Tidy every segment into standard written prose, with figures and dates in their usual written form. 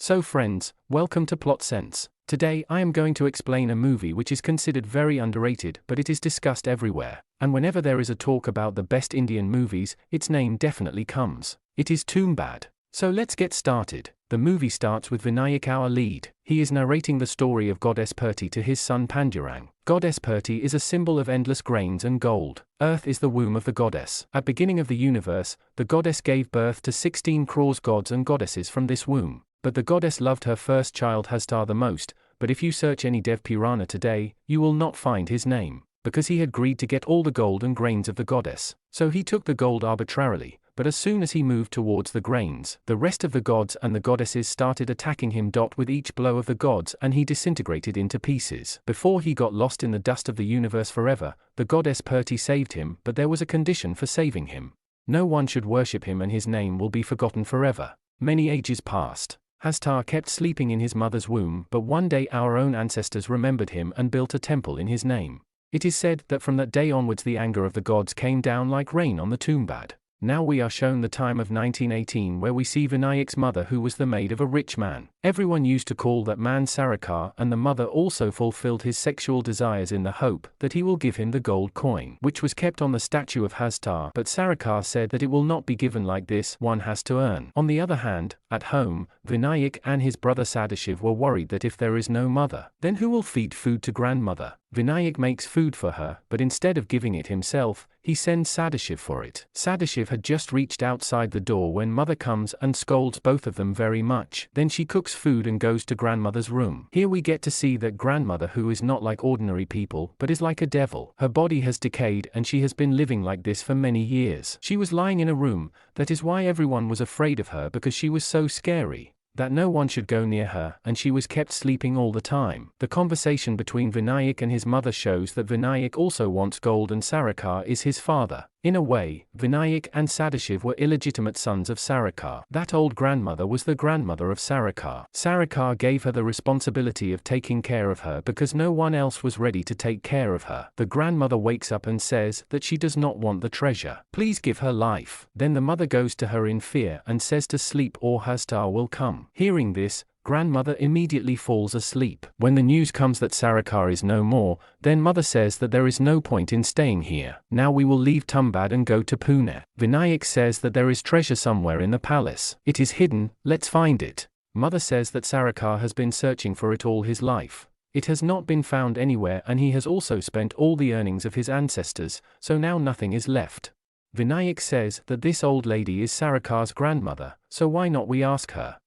So friends, welcome to PlotSense. Today I am going to explain a movie which is considered very underrated, but it is discussed everywhere, and whenever there is a talk about the best Indian movies, its name definitely comes. It is Tumbbad. So let's get started. The movie starts with Vinayak, our lead. He is narrating the story of Goddess Purti to his son Pandurang. Goddess Purti is a symbol of endless grains and gold. Earth is the womb of the goddess. At beginning of the universe, the goddess gave birth to 16 crores gods and goddesses from this womb. But the goddess loved her first child Hastar the most, but if you search any Dev Purana today, you will not find his name, because he had agreed to get all the gold and grains of the goddess. So he took the gold arbitrarily, but as soon as he moved towards the grains, the rest of the gods and the goddesses started attacking him. With each blow of the gods, and he disintegrated into pieces. Before he got lost in the dust of the universe forever, the goddess Purti saved him, but there was a condition for saving him. No one should worship him and his name will be forgotten forever. Many ages passed. Hastar kept sleeping in his mother's womb, but one day our own ancestors remembered him and built a temple in his name. It is said that from that day onwards the anger of the gods came down like rain on the Tumbbad. Now we are shown the time of 1918 where we see Vinayak's mother, who was the maid of a rich man. Everyone used to call that man Sarvankar, and the mother also fulfilled his sexual desires in the hope that he will give him the gold coin, which was kept on the statue of Hastar, but Sarvankar said that it will not be given like this, one has to earn. On the other hand, at home, Vinayak and his brother Sadashiv were worried that if there is no mother, then who will feed food to grandmother? Vinayak makes food for her, but instead of giving it himself, he sends Sadashiv for it. Sadashiv had just reached outside the door when mother comes and scolds both of them very much. Then she cooks food and goes to grandmother's room. Here we get to see that grandmother, who is not like ordinary people, but is like a devil. Her body has decayed and she has been living like this for many years. She was lying in a room, that is why everyone was afraid of her, because she was so scary that no one should go near her, and she was kept sleeping all the time. The conversation between Vinayak and his mother shows that Vinayak also wants gold and Sarvankar is his father. In a way, Vinayak and Sadashiv were illegitimate sons of Sarvankar. That old grandmother was the grandmother of Sarvankar. Sarvankar gave her the responsibility of taking care of her because no one else was ready to take care of her. The grandmother wakes up and says that she does not want the treasure. Please give her life. Then the mother goes to her in fear and says to sleep or Hastar will come. Hearing this, grandmother immediately falls asleep. When the news comes that Sarvankar is no more, then mother says that there is no point in staying here. Now we will leave Tumbbad and go to Pune. Vinayak says that there is treasure somewhere in the palace. It is hidden, let's find it. Mother says that Sarvankar has been searching for it all his life. It has not been found anywhere, and he has also spent all the earnings of his ancestors, so now nothing is left. Vinayak says that this old lady is Sarvankar's grandmother, so why not we ask her?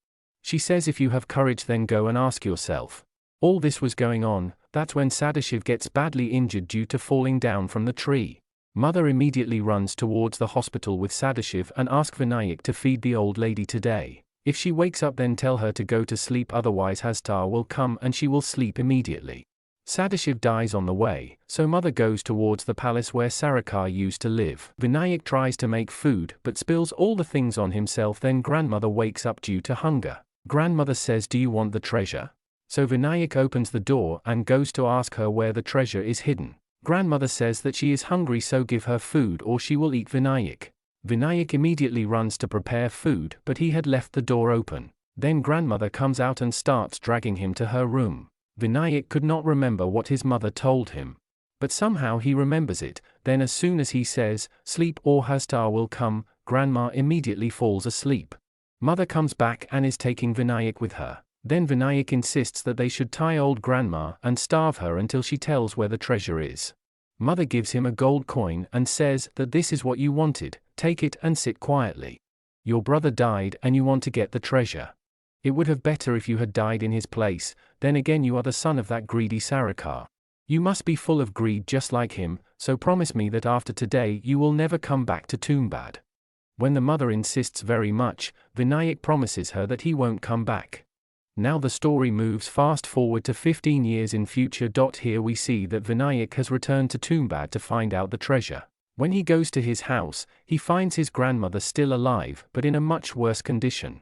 She says if you have courage then go and ask yourself. All this was going on, that's when Sadashiv gets badly injured due to falling down from the tree. Mother immediately runs towards the hospital with Sadashiv and asks Vinayak to feed the old lady today. If she wakes up then tell her to go to sleep, otherwise Hastar will come and she will sleep immediately. Sadashiv dies on the way, so mother goes towards the palace where Sarvankar used to live. Vinayak tries to make food but spills all the things on himself. Then grandmother wakes up due to hunger. Grandmother says, do you want the treasure? So Vinayak opens the door and goes to ask her where the treasure is hidden. Grandmother says that she is hungry, so give her food or she will eat Vinayak. Vinayak immediately runs to prepare food, but he had left the door open. Then grandmother comes out and starts dragging him to her room. Vinayak could not remember what his mother told him, but somehow he remembers it. Then as soon as he says, sleep or Hastar will come, grandma immediately falls asleep. Mother comes back and is taking Vinayak with her. Then Vinayak insists that they should tie old grandma and starve her until she tells where the treasure is. Mother gives him a gold coin and says that this is what you wanted, take it and sit quietly. Your brother died and you want to get the treasure. It would have better if you had died in his place, then again you are the son of that greedy Sarvankar. You must be full of greed just like him, so promise me that after today you will never come back to Tumbbad. When the mother insists very much, Vinayak promises her that he won't come back. Now the story moves fast forward to 15 years in future. Here we see that Vinayak has returned to Tumbbad to find out the treasure. When he goes to his house, he finds his grandmother still alive but in a much worse condition.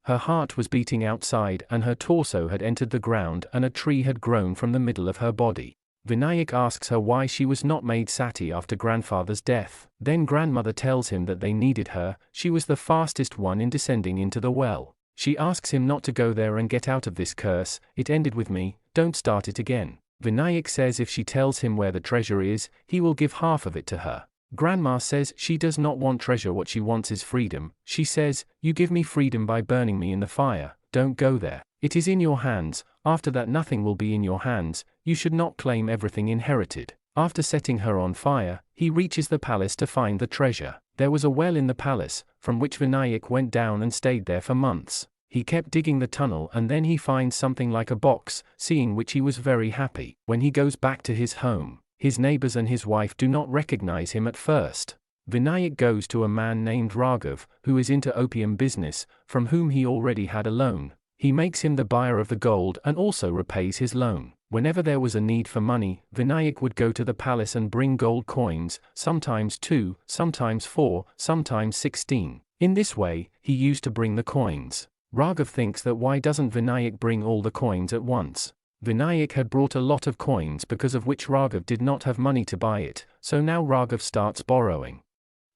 Her heart was beating outside and her torso had entered the ground and a tree had grown from the middle of her body. Vinayak asks her why she was not made sati after grandfather's death. Then grandmother tells him that they needed her, she was the fastest one in descending into the well. She asks him not to go there and get out of this curse. It ended with me, don't start it again. Vinayak says if she tells him where the treasure is, he will give half of it to her. Grandma says she does not want treasure, what she wants is freedom. She says, you give me freedom by burning me in the fire, don't go there. It is in your hands, after that nothing will be in your hands, you should not claim everything inherited. After setting her on fire, he reaches the palace to find the treasure. There was a well in the palace, from which Vinayak went down and stayed there for months. He kept digging the tunnel and then he finds something like a box, seeing which he was very happy. When he goes back to his home, his neighbors and his wife do not recognize him at first. Vinayak goes to a man named Raghav, who is into opium business, from whom he already had a loan. He makes him the buyer of the gold and also repays his loan. Whenever there was a need for money, Vinayak would go to the palace and bring gold coins, sometimes 2, sometimes 4, sometimes 16. In this way, he used to bring the coins. Raghav thinks that why doesn't Vinayak bring all the coins at once? Vinayak had brought a lot of coins because of which Raghav did not have money to buy it, so now Raghav starts borrowing.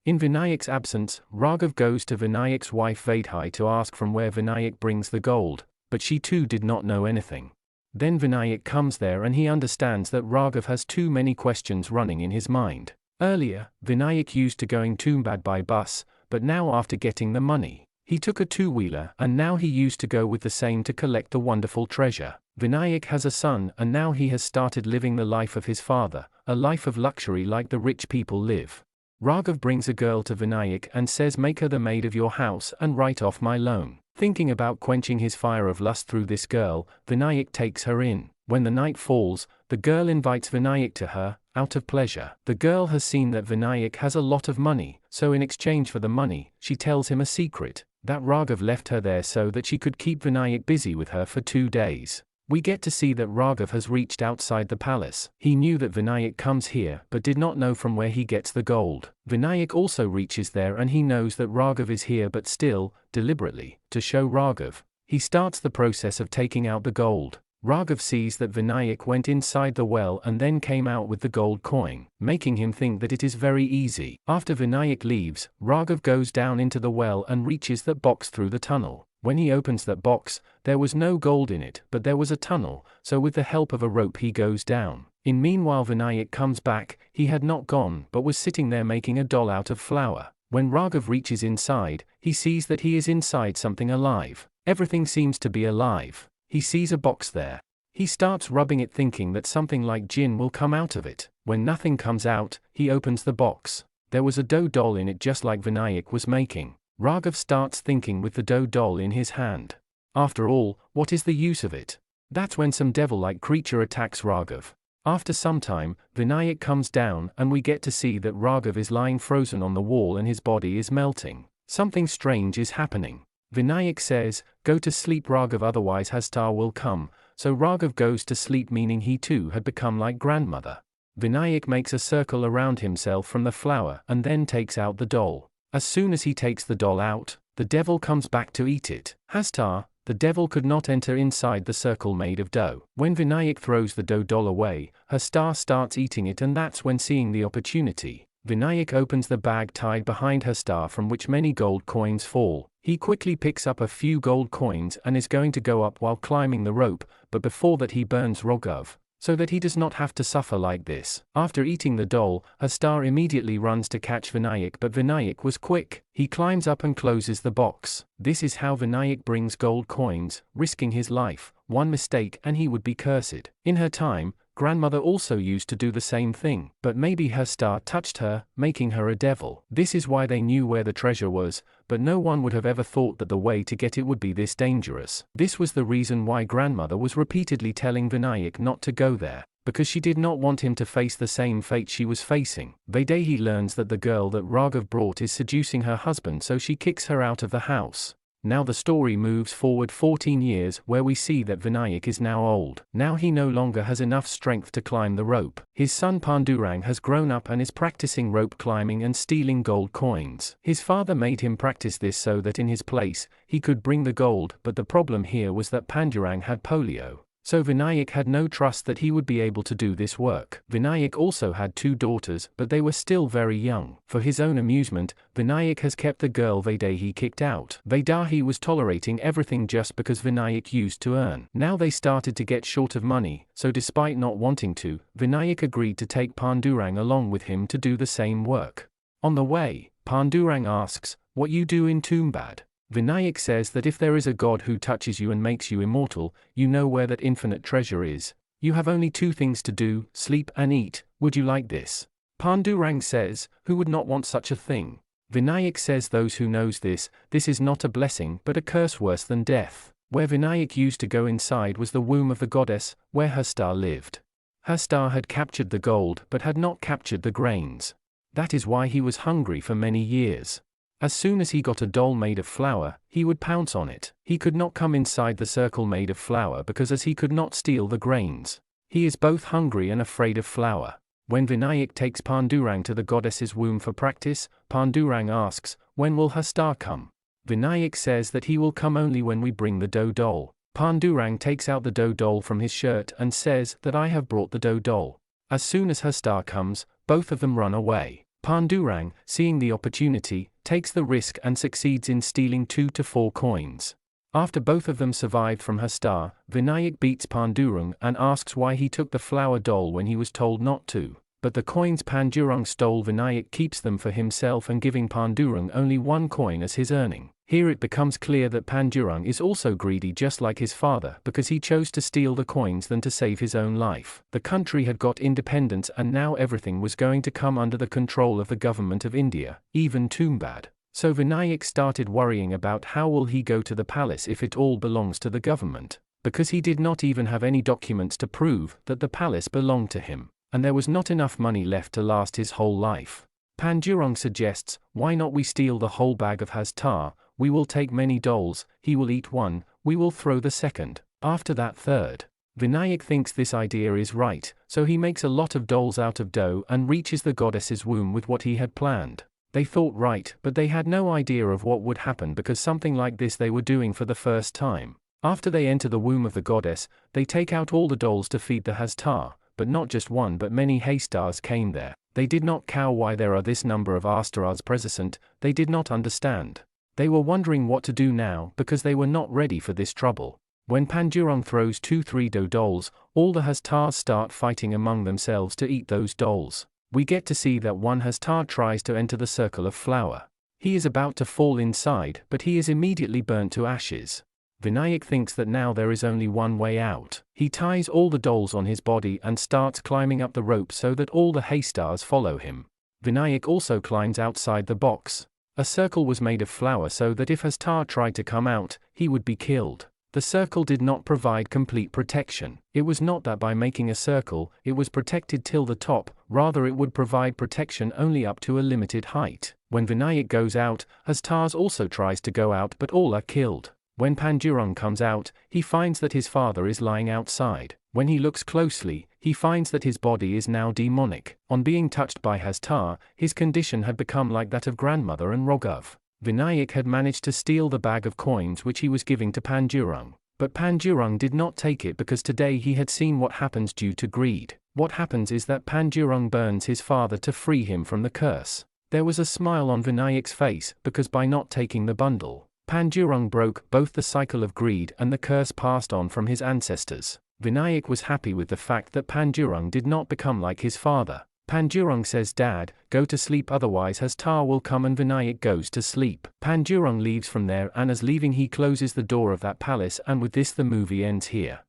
In Vinayak's absence, Raghav goes to Vinayak's wife Vaidhi to ask from where Vinayak brings the gold, but she too did not know anything. Then Vinayak comes there and he understands that Raghav has too many questions running in his mind. Earlier, Vinayak used to going Tumbbad by bus, but now after getting the money, he took a two-wheeler and now he used to go with the same to collect the wonderful treasure. Vinayak has a son and now he has started living the life of his father, a life of luxury like the rich people live. Raghav brings a girl to Vinayak and says make her the maid of your house and write off my loan. Thinking about quenching his fire of lust through this girl, Vinayak takes her in. When the night falls, the girl invites Vinayak to her, out of pleasure. The girl has seen that Vinayak has a lot of money, so in exchange for the money, she tells him a secret, that Raghav left her there so that she could keep Vinayak busy with her for 2 days. We get to see that Raghav has reached outside the palace. He knew that Vinayak comes here but did not know from where he gets the gold. Vinayak also reaches there and he knows that Raghav is here but still, deliberately, to show Raghav, he starts the process of taking out the gold. Raghav sees that Vinayak went inside the well and then came out with the gold coin, making him think that it is very easy. After Vinayak leaves, Raghav goes down into the well and reaches that box through the tunnel. When he opens that box, there was no gold in it, but there was a tunnel, so with the help of a rope he goes down. Meanwhile Vinayak comes back, he had not gone but was sitting there making a doll out of flour. When Raghav reaches inside, he sees that he is inside something alive. Everything seems to be alive. He sees a box there. He starts rubbing it thinking that something like gin will come out of it. When nothing comes out, he opens the box. There was a dough doll in it just like Vinayak was making. Raghav starts thinking with the dough doll in his hand. After all, what is the use of it? That's when some devil-like creature attacks Raghav. After some time, Vinayak comes down and we get to see that Raghav is lying frozen on the wall and his body is melting. Something strange is happening. Vinayak says, go to sleep Raghav, otherwise Hastar will come, so Raghav goes to sleep, meaning he too had become like grandmother. Vinayak makes a circle around himself from the flour and then takes out the doll. As soon as he takes the doll out, the devil comes back to eat it. Hastar, the devil, could not enter inside the circle made of dough. When Vinayak throws the dough doll away, Hastar starts eating it, and that's when, seeing the opportunity, Vinayak opens the bag tied behind Hastar from which many gold coins fall. He quickly picks up a few gold coins and is going to go up while climbing the rope, but before that he burns Raghav, so that he does not have to suffer like this. After eating the doll, Hastar immediately runs to catch Vinayak, but Vinayak was quick. He climbs up and closes the box. This is how Vinayak brings gold coins, risking his life. One mistake and he would be cursed. In her time, grandmother also used to do the same thing, but maybe Hastar touched her, making her a devil. This is why they knew where the treasure was, but no one would have ever thought that the way to get it would be this dangerous. This was the reason why grandmother was repeatedly telling Vinayak not to go there, because she did not want him to face the same fate she was facing. Vaidehi learns that the girl that Raghav brought is seducing her husband, so she kicks her out of the house. Now the story moves forward 14 years, where we see that Vinayak is now old. Now he no longer has enough strength to climb the rope. His son Pandurang has grown up and is practicing rope climbing and stealing gold coins. His father made him practice this so that in his place, he could bring the gold, but the problem here was that Pandurang had polio. So Vinayak had no trust that he would be able to do this work. Vinayak also had 2 daughters, but they were still very young. For his own amusement, Vinayak has kept the girl Vaidehi kicked out. Vaidehi was tolerating everything just because Vinayak used to earn. Now they started to get short of money, so despite not wanting to, Vinayak agreed to take Pandurang along with him to do the same work. On the way, Pandurang asks, "What you do in Tumbbad?" Vinayak says that if there is a god who touches you and makes you immortal, you know where that infinite treasure is. You have only 2 things to do, sleep and eat. Would you like this? Pandurang says, who would not want such a thing? Vinayak says those who knows this is not a blessing but a curse worse than death. Where Vinayak used to go inside was the womb of the goddess, where Hastar lived. Hastar had captured the gold but had not captured the grains. That is why he was hungry for many years. As soon as he got a doll made of flour, he would pounce on it. He could not come inside the circle made of flour because as he could not steal the grains. He is both hungry and afraid of flour. When Vinayak takes Pandurang to the goddess's womb for practice, Pandurang asks, "When will Hastar come?" Vinayak says that he will come only when we bring the dough doll. Pandurang takes out the dough doll from his shirt and says that I have brought the dough doll. As soon as Hastar comes, both of them run away. Pandurang, seeing the opportunity, takes the risk and succeeds in stealing 2 to 4 coins. After both of them survived from Hastar, Vinayak beats Pandurang and asks why he took the flour doll when he was told not to. But the coins Pandurang stole, Vinayak keeps them for himself and giving Pandurang only 1 coin as his earning. Here it becomes clear that Pandurang is also greedy just like his father because he chose to steal the coins than to save his own life. The country had got independence and now everything was going to come under the control of the government of India, even Tumbbad. So Vinayak started worrying about how will he go to the palace if it all belongs to the government, because he did not even have any documents to prove that the palace belonged to him, and there was not enough money left to last his whole life. Pandurang suggests, why not we steal the whole bag of Hastar, we will take many dolls, he will eat 1, we will throw the 2nd, after that 3rd. Vinayak thinks this idea is right, so he makes a lot of dolls out of dough and reaches the goddess's womb with what he had planned. They thought right, but they had no idea of what would happen because something like this they were doing for the first time. After they enter the womb of the goddess, they take out all the dolls to feed the Hastar, but not just 1 but many Hastars came there. They did not care why there are this number of Hastars present, they did not understand. They were wondering what to do now because they were not ready for this trouble. When Pandurang throws 2-3 dough dolls, all the Hastars start fighting among themselves to eat those dolls. We get to see that one Hastar tries to enter the circle of flour. He is about to fall inside, but he is immediately burnt to ashes. Vinayak thinks that now there is only one way out. He ties all the dolls on his body and starts climbing up the rope so that all the Hastars follow him. Vinayak also climbs outside the box. A circle was made of flour so that if Hastar tried to come out, he would be killed. The circle did not provide complete protection. It was not that by making a circle, it was protected till the top, rather it would provide protection only up to a limited height. When Vinayak goes out, Hastar also tries to go out but all are killed. When Pandurang comes out, he finds that his father is lying outside. When he looks closely, he finds that his body is now demonic. On being touched by Hastar, his condition had become like that of grandmother and Raghav. Vinayak had managed to steal the bag of coins which he was giving to Pandurang. But Pandurang did not take it because today he had seen what happens due to greed. What happens is that Pandurang burns his father to free him from the curse. There was a smile on Vinayak's face because by not taking the bundle, Pandurang broke both the cycle of greed and the curse passed on from his ancestors. Vinayak was happy with the fact that Pandurang did not become like his father. Pandurang says, "Dad, go to sleep otherwise Hastar will come," and Vinayak goes to sleep. Pandurang leaves from there and as leaving he closes the door of that palace, and with this the movie ends here.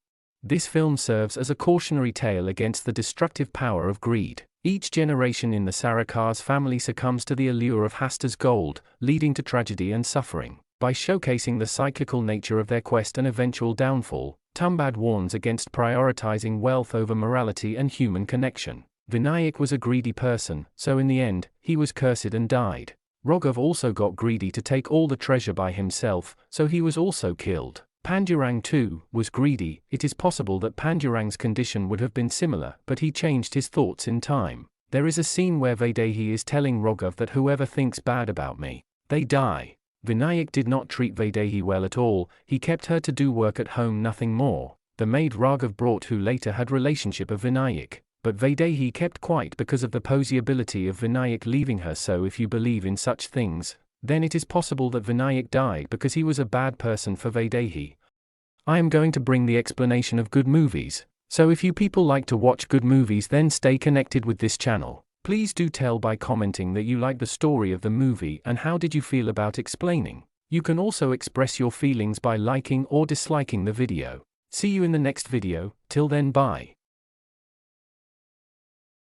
This film serves as a cautionary tale against the destructive power of greed. Each generation in the Sarvankar's family succumbs to the allure of Hastar's gold, leading to tragedy and suffering. By showcasing the cyclical nature of their quest and eventual downfall, Tumbbad warns against prioritizing wealth over morality and human connection. Vinayak was a greedy person, so in the end, he was cursed and died. Raghav also got greedy to take all the treasure by himself, so he was also killed. Pandurang too was greedy. It is possible that Pandurang's condition would have been similar, but he changed his thoughts in time. There is a scene where Vaidehi is telling Raghav that whoever thinks bad about me, they die. Vinayak did not treat Vaidehi well at all, he kept her to do work at home, nothing more. The maid Raghav brought who later had relationship of Vinayak, but Vaidehi kept quiet because of the possibility of Vinayak leaving her. So if you believe in such things, then it is possible that Vinayak died because he was a bad person for Vaidehi. I am going to bring the explanation of good movies, so if you people like to watch good movies, then stay connected with this channel. Please do tell by commenting that you like the story of the movie and how did you feel about explaining. You can also express your feelings by liking or disliking the video. See you in the next video. Till then, bye.